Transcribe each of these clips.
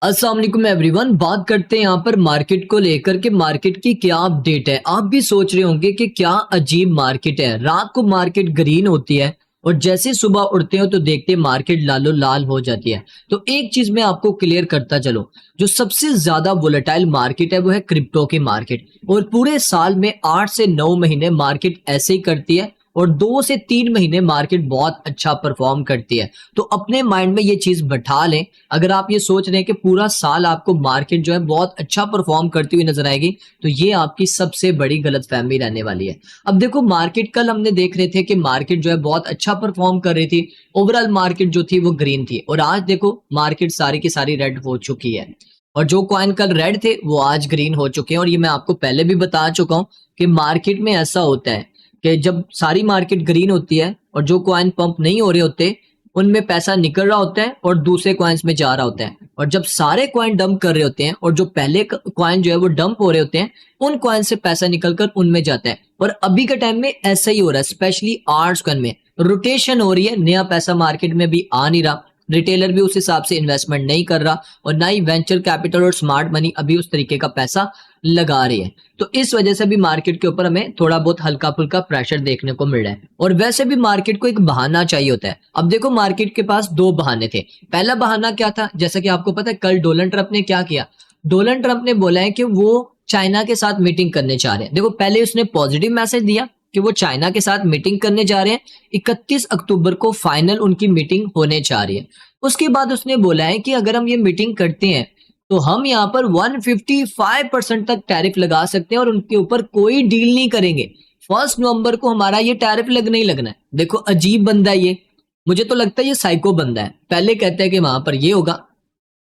अस्सलाम वालेकुम एवरीवन। बात करते हैं यहाँ पर मार्केट को लेकर के मार्केट की क्या अपडेट है। आप भी सोच रहे होंगे कि क्या अजीब मार्केट है। रात को मार्केट ग्रीन होती है और जैसे ही सुबह उठते हो तो देखते हैं मार्केट लालो लाल हो जाती है। तो एक चीज मैं आपको क्लियर करता चलो, जो सबसे ज्यादा वोलेटाइल मार्केट है वो है क्रिप्टो की मार्केट। और पूरे साल में 8 से 9 महीने मार्केट ऐसे ही करती है और 2 से 3 महीने मार्केट बहुत अच्छा परफॉर्म करती है। तो अपने माइंड में ये चीज बैठा लें। अगर आप ये सोच रहे हैं कि पूरा साल आपको मार्केट जो है बहुत अच्छा परफॉर्म करती हुई नजर आएगी, तो ये आपकी सबसे बड़ी गलतफहमी रहने वाली है। अब देखो, मार्केट कल हमने देख रहे थे कि मार्केट जो है बहुत अच्छा परफॉर्म कर रही थी। ओवरऑल मार्केट जो थी वो ग्रीन थी और आज देखो मार्केट सारी की सारी रेड हो चुकी है। और जो कॉइन कल रेड थे वो आज ग्रीन हो चुके हैं। और ये मैं आपको पहले भी बता चुका हूं कि मार्केट में ऐसा होता है कि जब सारी मार्केट ग्रीन होती है और जो कॉइन पंप नहीं हो रहे होते उनमें पैसा निकल रहा होता है और दूसरे कॉइन्स में जा रहा होता है। और जब सारे कॉइन डंप कर रहे होते हैं और जो पहले कॉइन जो है वो डंप हो रहे होते हैं, उन कॉइन से पैसा निकलकर उनमें जाता है। और अभी के टाइम में ऐसा ही हो रहा है, स्पेशली आर्ट्स कॉइन में रोटेशन हो रही है। नया पैसा मार्केट में भी आ नहीं रहा, रिटेलर भी उस हिसाब से इन्वेस्टमेंट नहीं कर रहा और ना ही वेंचर कैपिटल और स्मार्ट मनी अभी उस तरीके का पैसा लगा रही है। तो इस वजह से भी मार्केट के ऊपर हमें थोड़ा बहुत हल्का फुल्का प्रेशर देखने को मिल रहा है। और वैसे भी मार्केट को एक बहाना चाहिए होता है। अब देखो, मार्केट के पास दो बहाने थे। पहला बहाना क्या था, जैसा कि आपको पता है कल डोनाल्ड ट्रंप ने क्या किया। डोनाल्ड ट्रंप ने बोला है कि वो चाइना के साथ मीटिंग करने जा रहे हैं। देखो, पहले उसने पॉजिटिव मैसेज दिया कि वो चाइना के साथ मीटिंग करने जा रहे हैं। 31 अक्टूबर को फाइनल उनकी मीटिंग होने जा रही है। उसके बाद उसने बोला है कि अगर हम ये मीटिंग करते हैं तो हम यहाँ पर 155% तक टैरिफ लगा सकते हैं और उनके ऊपर कोई डील नहीं करेंगे। 1 नवंबर को हमारा ये टैरिफ लगना ही लगना है। देखो, अजीब बंदा है ये। मुझे तो लगता है ये साइको बंदा है। पहले कहता है कि वहां पर ये होगा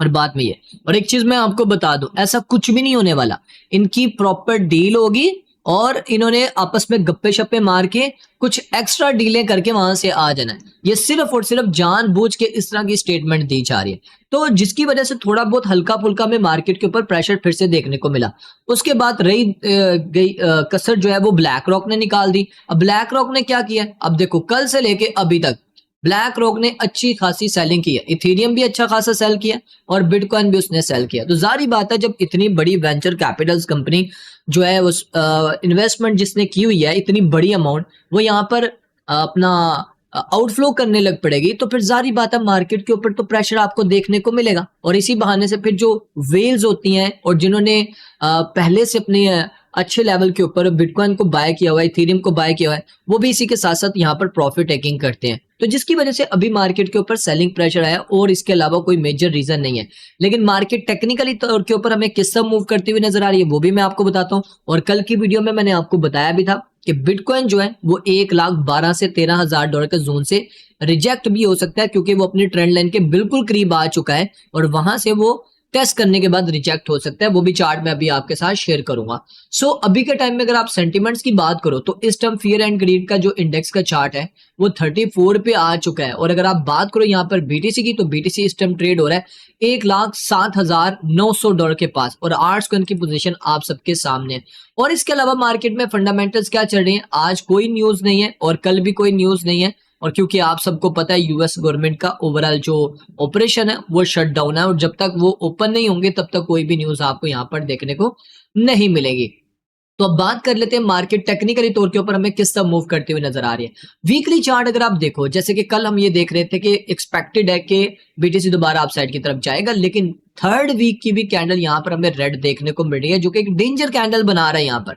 और बाद में ये। और एक चीज मैं आपको बता दूं, ऐसा कुछ भी नहीं होने वाला। इनकी प्रॉपर डील होगी और इन्होंने आपस में गप्पे शप्पे मार के कुछ एक्स्ट्रा डीलें करके वहां से आ जाना है। ये सिर्फ और सिर्फ जानबूझ के इस तरह की स्टेटमेंट दी जा रही है, तो जिसकी वजह से थोड़ा बहुत हल्का फुल्का में मार्केट के ऊपर प्रेशर फिर से देखने को मिला। उसके बाद रही गई कसर जो है वो ब्लैक रॉक ने निकाल दी। अब ब्लैक रॉक ने क्या किया, अब देखो कल से लेके अभी तक ब्लैक रॉक ने अच्छी खासी सेलिंग की है। इथेरियम भी अच्छा खासा सेल किया और बिटकॉइन भी उसने सेल किया। तो जारी बात है, जब इतनी बड़ी वेंचर कैपिटल्स कंपनी जो है उस इन्वेस्टमेंट जिसने की हुई है इतनी बड़ी अमाउंट, वो यहाँ पर अपना आउटफ्लो करने लग पड़ेगी, तो फिर जारी बात है मार्केट के ऊपर तो प्रेशर आपको देखने को मिलेगा। और इसी बहाने से फिर जो वेल्स होती हैं और जिन्होंने पहले से अपने अच्छे लेवल के ऊपर बिटकॉइन को बाय किया हुआ है, इथेरियम को बाय किया हुआ है, वो भी इसी के साथ साथ यहाँ पर प्रॉफिट टेकिंग करते हैं। तो जिसकी वजह से अभी मार्केट के ऊपर सेलिंग प्रेशर आया और इसके अलावा कोई मेजर रीजन नहीं है। लेकिन मार्केट टेक्निकली तौर के ऊपर हमें किस सब मूव करती हुई नजर आ रही है वो भी मैं आपको बताता हूँ। और कल की वीडियो में मैंने आपको बताया भी था कि बिटकॉइन जो है वो 1,12,000 से 13,000 डॉलर के जोन से रिजेक्ट भी हो सकता है, क्योंकि वो अपनी ट्रेंड लाइन के बिल्कुल करीब आ चुका है और वहां से वो टेस्ट करने के बाद रिजेक्ट हो सकता है। वो भी चार्ट में अभी आपके साथ शेयर करूंगा। अभी के टाइम में अगर आप सेंटिमेंट्स की बात करो तो इस टाइम फियर एंड ग्रीड का जो इंडेक्स का चार्ट है वो 34 पे आ चुका है। और अगर आप बात करो यहाँ पर बीटीसी की, तो बीटीसी इस टाइम ट्रेड हो रहा है 1,07,900 डॉलर के पास और आर्ट्स कॉइन की पोजीशन आप सबके सामने है। और इसके अलावा मार्केट में फंडामेंटल्स क्या चल रही हैं, आज कोई न्यूज नहीं है और कल भी कोई न्यूज नहीं है। और क्योंकि आप सबको पता है यूएस गवर्नमेंट का ओवरऑल जो ऑपरेशन है वो शट डाउन है और जब तक वो ओपन नहीं होंगे तब तक कोई भी न्यूज आपको यहाँ पर देखने को नहीं मिलेगी। तो अब बात कर लेते हैं मार्केट टेक्निकली तौर के ऊपर हमें किस तरह मूव करते हुए नजर आ रही है। वीकली चार्ट अगर आप देखो, जैसे कि कल हम ये देख रहे थे कि एक्सपेक्टेड है कि बीटीसी दोबारा अपसाइड की तरफ जाएगा, लेकिन थर्ड वीक की भी कैंडल यहाँ पर हमें रेड देखने को मिल रही है, जो कि एक डेंजर कैंडल बना रहा है। यहाँ पर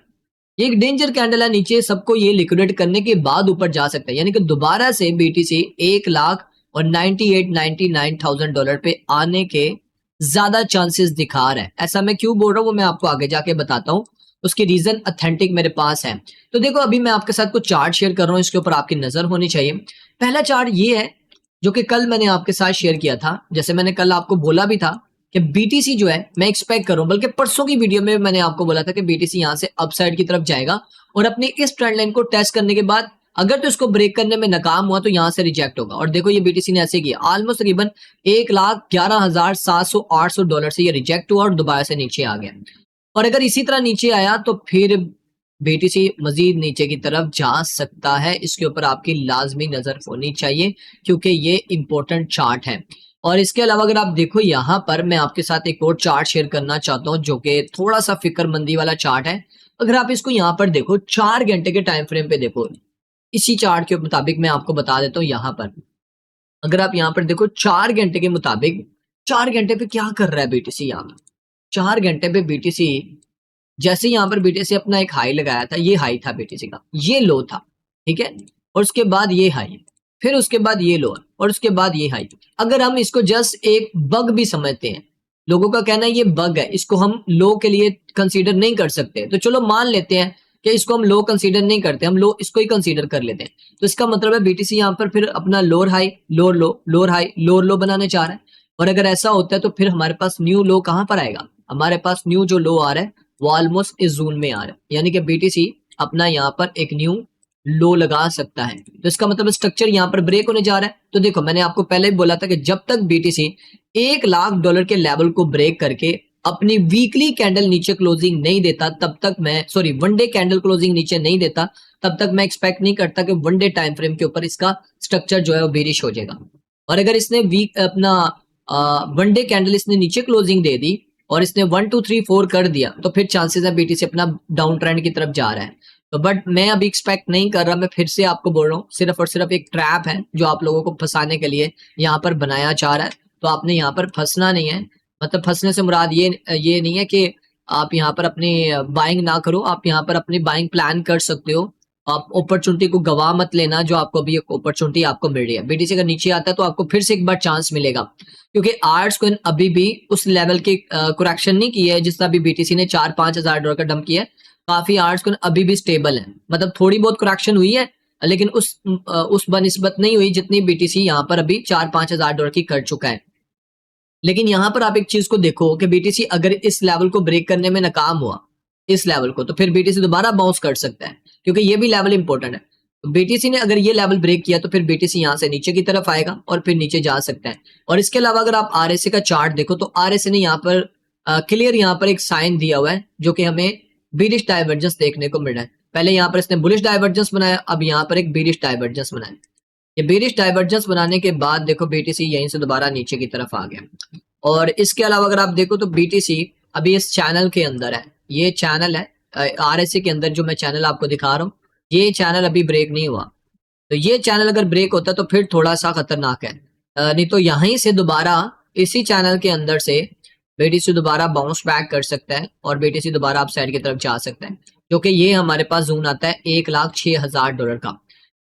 एक डेंजर कैंडल है, नीचे सबको ये लिक्विडेट करने के बाद ऊपर जा सकता है। यानी कि दोबारा से बीटीसी 1,98,99,000 पे आने के ज्यादा चांसेस दिखा रहा है। ऐसा मैं क्यों बोल रहा हूँ वो मैं आपको आगे जाके बताता हूँ। उसके रीजन अथेंटिक मेरे पास है। तो देखो, अभी मैं आपके साथ कुछ चार्ट शेयर कर रहा हूँ, इसके ऊपर आपकी नजर होनी चाहिए। पहला चार्ट ये है जो कि कल मैंने आपके साथ शेयर किया था। जैसे मैंने कल आपको बोला भी था कि बीटीसी जो है मैं एक्सपेक्ट कर रहा हूं, बल्कि परसों की वीडियो में मैंने आपको बोला था कि बीटीसी यहां से अपसाइड की तरफ जाएगा और अपनी इस ट्रेंड लाइन को टेस्ट करने के बाद अगर तो इसको ब्रेक करने में नाकाम हुआ तो यहां से रिजेक्ट होगा। और देखो, ये बीटीसी ने ऐसे किया, ऑलमोस्ट तकरीबन 1,11,700-800 डॉलर से ये रिजेक्ट हुआ और दोबारा से नीचे आ गया। और अगर इसी तरह नीचे आया तो फिर बीटीसी मजीद नीचे की तरफ जा सकता है। इसके ऊपर आपकी लाजमी नजर होनी चाहिए क्योंकि ये इंपॉर्टेंट चार्ट है। और इसके अलावा अगर आप देखो यहाँ पर मैं आपके साथ एक और चार्ट शेयर करना चाहता हूँ जो कि थोड़ा सा फिक्रमंदी वाला चार्ट है। अगर आप इसको यहाँ पर देखो 4 घंटे के टाइम फ्रेम पे देखो, इसी चार्ट के मुताबिक मैं आपको बता देता हूँ यहाँ पर। अगर आप यहाँ पर देखो 4 घंटे के मुताबिक, 4 घंटे पे क्या कर रहा है बीटीसी यहाँ पर। 4 घंटे पे बीटीसी, जैसे यहाँ पर बीटीसी अपना एक हाई लगाया था, ये हाई था बीटीसी का, ये लो था, ठीक है, और उसके बाद ये हाई, फिर उसके बाद ये लो, और उसके बाद ये हाई। अगर हम इसको जस्ट एक बग भी समझते हैं, लोगों का कहना है ये बग है, इसको हम लो के लिए कंसीडर नहीं कर सकते, तो चलो मान लेते हैं कि इसको हम लो कंसीडर नहीं करते, हम लो इसको ही कंसीडर कर लेते हैं। तो इसका मतलब है बीटीसी यहाँ पर फिर अपना लोअर हाई लोअर लो, लोअर हाई लोअर लो बनाने चाह रहा है। और अगर ऐसा होता है तो फिर हमारे पास न्यू लो कहाँ पर आएगा, हमारे पास न्यू जो लो आ रहा है वो ऑलमोस्ट इस जोन में आ रहा है, यानी कि बीटीसी अपना यहाँ पर एक न्यू लो लगा सकता है। तो इसका मतलब स्ट्रक्चर यहाँ पर ब्रेक होने जा रहा है। तो देखो मैंने आपको पहले ही बोला था कि जब तक बीटीसी $1,00,000 के लेवल को ब्रेक करके अपनी वीकली कैंडल नीचे क्लोजिंग नहीं देता, तब तक मैं वन डे कैंडल क्लोजिंग नीचे नहीं देता, तब तक मैं एक्सपेक्ट नहीं करता कि वन डे टाइम फ्रेम के ऊपर इसका स्ट्रक्चर जो है वो बेरिश हो जाएगा। और अगर इसने वीक अपना वन डे कैंडल इसने नीचे क्लोजिंग दे दी और इसने 1 2 3 4 कर दिया, तो फिर चांसेस है बीटीसी अपना डाउन ट्रेंड की तरफ जा रहा है। तो बट मैं अभी एक्सपेक्ट नहीं कर रहा, मैं फिर से आपको बोल रहा हूँ, सिर्फ और सिर्फ एक ट्रैप है जो आप लोगों को फंसाने के लिए यहाँ पर बनाया जा रहा है। तो आपने यहाँ पर फंसना नहीं है, मतलब फंसने से मुराद ये नहीं है कि आप यहाँ पर अपनी बाइंग ना करो, आप यहाँ पर अपनी बाइंग प्लान कर सकते हो। आप अपॉर्चुनिटी को गवा मत लेना, जो आपको अभी एक अपॉर्चुनिटी आपको मिल रही है। बीटीसी अगर नीचे आता है तो आपको फिर से एक बार चांस मिलेगा, क्योंकि आर्ट्स को अभी भी उस लेवल के करेक्शन नहीं की है जितना अभी बीटीसी ने $4-5 हज़ार का डंप किया है। काफी आर्ट्स को अभी भी स्टेबल है, मतलब थोड़ी बहुत करेक्शन हुई है लेकिन उस बनिस्बत नहीं हुई जितनी बीटीसी यहाँ पर अभी $4-5 हज़ार की कर चुका है। लेकिन यहाँ पर आप एक चीज को देखो कि बीटीसी अगर इस लेवल को ब्रेक करने में नाकाम हुआ, इस लेवल को, तो फिर बीटीसी दोबारा बाउंस कर सकता है, क्योंकि ये भी लेवल इंपॉर्टेंट है। तो बीटीसी ने अगर ये लेवल ब्रेक किया तो फिर बीटीसी यहाँ से नीचे की तरफ आएगा और फिर नीचे जा सकता है। और इसके अलावा अगर आप आरएसए का चार्ट देखो तो आरएसए ने यहाँ पर क्लियर यहाँ पर एक साइन दिया हुआ है जो कि हमें बीरिश डाइवर्जेंस देखने को मिल रहा है। पहले यहाँ पर इसने बुलिश डाइवर्जेंस बनाया, अब यहाँ पर एक बीरिश डाइवर्जेंस बनाया। ये बेरिश डाइवर्जेंस बनाने के बाद देखो बीटीसी यहीं से दोबारा नीचे की तरफ आ गया। और इसके अलावा अगर आप देखो तो बीटीसी अभी इस चैनल के अंदर है, ये चैनल है आरएसए के अंदर जो मैं चैनल आपको दिखा रहा हूँ, ये चैनल अभी ब्रेक नहीं हुआ। तो ये चैनल अगर ब्रेक होता तो फिर थोड़ा सा खतरनाक है, नहीं तो यहीं से दोबारा इसी चैनल के अंदर से बीटीसी दोबारा बाउंस बैक कर सकता है और बीटीसी दोबारा अप साइड की तरफ जा सकता है, जो कि ये हमारे पास जोन आता है $1,06,000 का।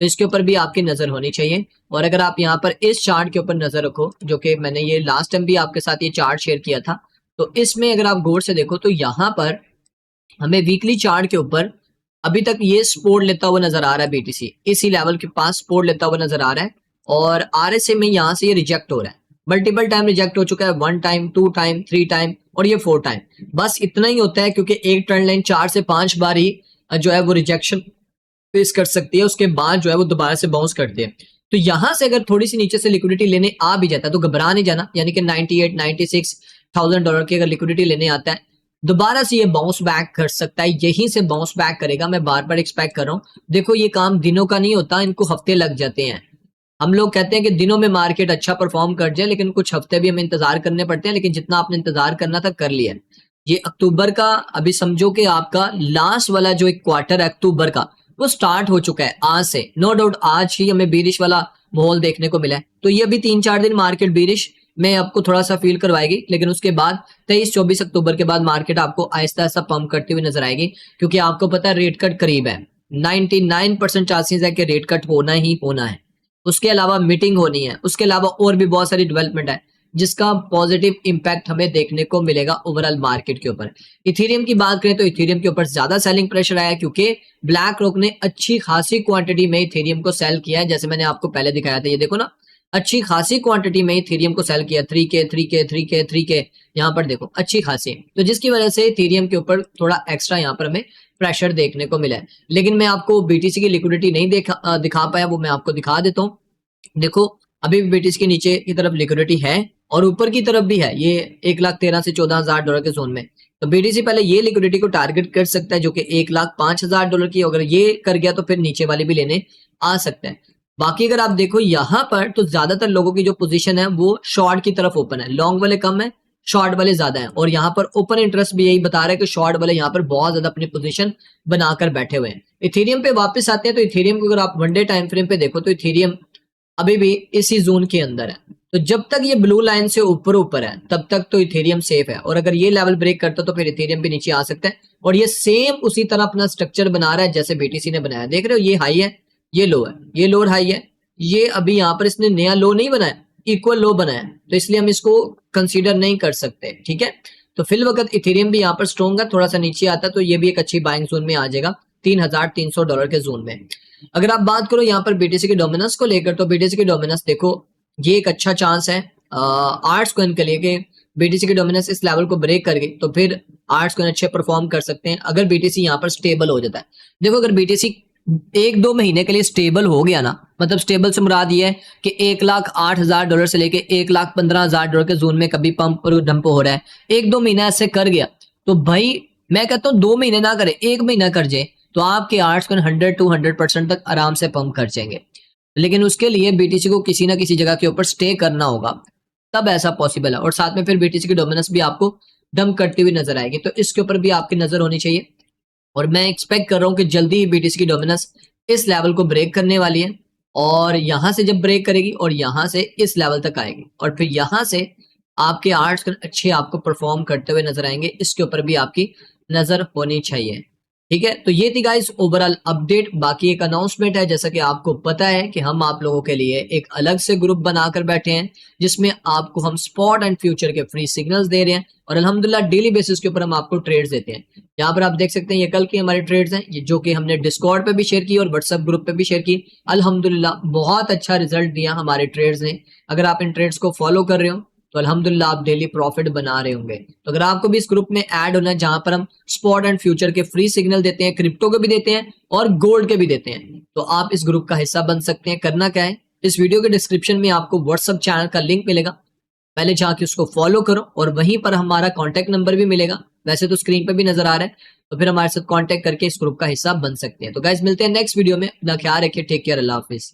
तो इसके ऊपर भी आपकी नजर होनी चाहिए। और अगर आप यहाँ पर इस चार्ट के ऊपर नजर रखो, जो कि मैंने ये लास्ट टाइम भी आपके साथ ये चार्ट शेयर किया था, तो इसमें अगर आप गौर से देखो तो यहाँ पर हमें वीकली चार्ट के ऊपर अभी तक ये सपोर्ट लेता हुआ नजर आ रहा है, बीटीसी इसी लेवल के पास सपोर्ट लेता हुआ नजर आ रहा है। और आरएसए में यहाँ से ये रिजेक्ट हो रहा है, मल्टीपल टाइम रिजेक्ट हो चुका है, 1 टाइम 2 टाइम 3 टाइम और ये 4 टाइम। बस इतना ही होता है, क्योंकि एक ट्रेंड लाइन 4 से 5 बार ही जो है वो रिजेक्शन फेस कर सकती है, उसके बाद जो है वो दोबारा से बाउंस करते हैं। तो यहां से अगर थोड़ी सी नीचे से लिक्विडिटी लेने आ भी जाता है तो घबरा नहीं जाना, यानी कि $98-96,000 की अगर लिक्विडिटी लेने आता है दोबारा से ये बाउंस बैक कर सकता है, यहीं से बाउंस बैक करेगा। मैं बार बार एक्सपेक्ट कर रहा हूँ। देखो ये काम दिनों का नहीं होता, इनको हफ्ते लग जाते हैं। हम लोग कहते हैं कि दिनों में मार्केट अच्छा परफॉर्म कर जाए, लेकिन कुछ हफ्ते भी हमें इंतजार करने पड़ते हैं, लेकिन जितना आपने इंतजार करना था कर लिया। ये अक्टूबर का अभी समझो कि आपका लास्ट वाला जो एक क्वार्टर है अक्टूबर का, वो स्टार्ट हो चुका है आज से। नो डाउट आज ही हमें बीरिश वाला माहौल देखने को मिला है, तो ये अभी 3-4 दिन मार्केट बीरिश में आपको थोड़ा सा फील करवाएगी, लेकिन उसके बाद 23-24 अक्टूबर के बाद मार्केट आपको आहिस्ता आहिस्ता पंप करती हुई नजर आएगी, क्योंकि आपको पता है रेट कट करीब है। 99% चांसेस है कि रेट कट होना ही होना है, उसके अलावा मीटिंग होनी है, उसके अलावा और भी बहुत सारी डेवलपमेंट है जिसका पॉजिटिव इंपैक्ट हमें देखने को मिलेगा ओवरऑल मार्केट के ऊपर। इथेरियम की बात करें तो इथेरियम के ऊपर ज्यादा सेलिंग प्रेशर आया, क्योंकि ब्लैक रॉक ने अच्छी खासी क्वांटिटी में इथेरियम को सेल किया है। जैसे मैंने आपको पहले दिखाया था, ये देखो ना, अच्छी खासी क्वांटिटी में इथेरियम को सेल किया, 3K यहाँ पर देखो अच्छी खासी, तो जिसकी वजह से इथेरियम के ऊपर थोड़ा एक्स्ट्रा यहाँ पर हमें प्रेशर देखने को मिला है। लेकिन मैं आपको बीटीसी की लिक्विडिटी नहीं दिखा पाया, वो मैं आपको दिखा देता हूँ। देखो अभी भी बीटीसी के नीचे की तरफ लिक्विडिटी है और ऊपर की तरफ भी है, ये 1,13,000 से $14,000 के जोन में। तो बीटीसी पहले ये लिक्विडिटी को टारगेट कर सकता है जो कि $1,05,000 की, अगर ये कर गया तो फिर नीचे वाली भी लेने आ सकता है। बाकी अगर आप देखो यहाँ पर तो ज्यादातर लोगों की जो पोजीशन है वो शॉर्ट की तरफ ओपन है, लॉन्ग वाले कम है, शॉर्ट वाले ज्यादा है। और यहाँ पर ओपन इंटरेस्ट भी यही बता रहा है कि शॉर्ट वाले यहाँ पर बहुत ज्यादा अपनी पोजीशन बनाकर बैठे हुए हैं। इथेरियम पे वापस आते हैं तो इथेरियम को अगर आप वन डे टाइम फ्रेम पे देखो तो इथेरियम अभी भी इसी जोन के अंदर है। तो जब तक ये ब्लू लाइन से ऊपर ऊपर है तब तक तो इथेरियम सेफ है, और अगर ये लेवल ब्रेक करता तो फिर इथेरियम भी नीचे आ सकता है। और ये सेम उसी तरह अपना स्ट्रक्चर बना रहा है जैसे बीटीसी ने बनाया, देख रहे हो, ये हाई है, ये लो है, ये लोअर हाई है, ये अभी यहाँ पर इसने नया लो नहीं बनाया, इक्वल लो बनाया, तो इसलिए हम इसको कंसीडर नहीं कर सकते, ठीक है। तो फिल वक्त इथेरियम भी यहाँ पर स्ट्रॉन्ग है, थोड़ा सा नीचे आता तो ये भी एक अच्छी बाइंग जोन में आ जाएगा $3,300 के जोन में। अगर आप बात करो यहाँ पर बीटीसी के डोमिनेंस को लेकर, तो बीटीसी के डोमिनेंस देखो ये एक अच्छा चांस है आर्ट्स कॉइन के लिए कि बीटीसी की डोमिनेंस इस लेवल को ब्रेक कर गई तो फिर आर्ट्स कॉइन अच्छे परफॉर्म कर सकते हैं अगर बीटीसी यहाँ पर स्टेबल हो जाता है। देखो अगर बीटीसी 1-2 महीने के लिए स्टेबल हो गया ना, मतलब स्टेबल से मुराद ये है कि $1,08,000 से लेके $1,15,000 के जोन में कभी पंप और डंप हो रहा है, 1-2 महीना ऐसे कर गया तो भाई मैं कहता हूँ 2 महीने ना करे, 1 महीना कर जाए तो आपके आर्ट्स कॉइन 100-200% तक आराम से पंप कर जाएंगे। लेकिन उसके लिए बीटीसी को किसी ना किसी जगह के ऊपर स्टे करना होगा, तब ऐसा पॉसिबल है। और साथ में फिर बीटीसी की डोमिनेंस भी आपको डंप करती हुई नजर आएगी, तो इसके ऊपर भी आपकी नजर होनी चाहिए। और मैं एक्सपेक्ट कर रहा हूँ कि जल्दी ही बीटीसी की डोमिनेंस इस लेवल को ब्रेक करने वाली है, और यहां से जब ब्रेक करेगी और यहां से इस लेवल तक आएगी और फिर यहां से आपके आर्ट्स अच्छे आपको परफॉर्म करते हुए नजर आएंगे, इसके ऊपर भी आपकी नजर होनी चाहिए, ठीक है। तो ये थी गाइस ओवरऑल अपडेट। बाकी एक अनाउंसमेंट है, जैसा कि आपको पता है कि हम आप लोगों के लिए एक अलग से ग्रुप बनाकर बैठे हैं जिसमें आपको हम स्पॉट एंड फ्यूचर के फ्री सिग्नल्स दे रहे हैं, और अल्हम्दुलिल्लाह डेली बेसिस के ऊपर हम आपको ट्रेड्स देते हैं। यहाँ पर आप देख सकते हैं ये कल की हमारी ट्रेड्स हैं, ये जो कि हमने डिस्कॉर्ड पे भी शेयर की और व्हाट्सएप ग्रुप पे भी शेयर की। अल्हम्दुलिल्लाह बहुत अच्छा रिजल्ट दिया हमारे ट्रेड्स ने। अगर आप इन ट्रेड्स को फॉलो कर रहे हो तो अल्हम्दुलिल्लाह आप डेली प्रॉफिट बना रहे होंगे। तो अगर आपको भी इस ग्रुप में ऐड होना है जहां पर हम स्पॉट एंड फ्यूचर के फ्री सिग्नल देते हैं, क्रिप्टो के भी देते हैं और गोल्ड के भी देते हैं, तो आप इस ग्रुप का हिस्सा बन सकते हैं। करना क्या है, इस वीडियो के डिस्क्रिप्शन में आपको व्हाट्सएप चैनल का लिंक मिलेगा, पहले जाके उसको फॉलो करो और वहीं पर हमारा कॉन्टेक्ट नंबर भी मिलेगा, वैसे तो स्क्रीन पे भी नजर आ रहा है, तो फिर हमारे साथ कॉन्टेक्ट करके इस ग्रुप का हिस्सा बन सकते हैं। तो गाइस मिलते हैं नेक्स्ट वीडियो में, अपना ख्याल रखिए, टेक केयर, अल्लाह हाफिज।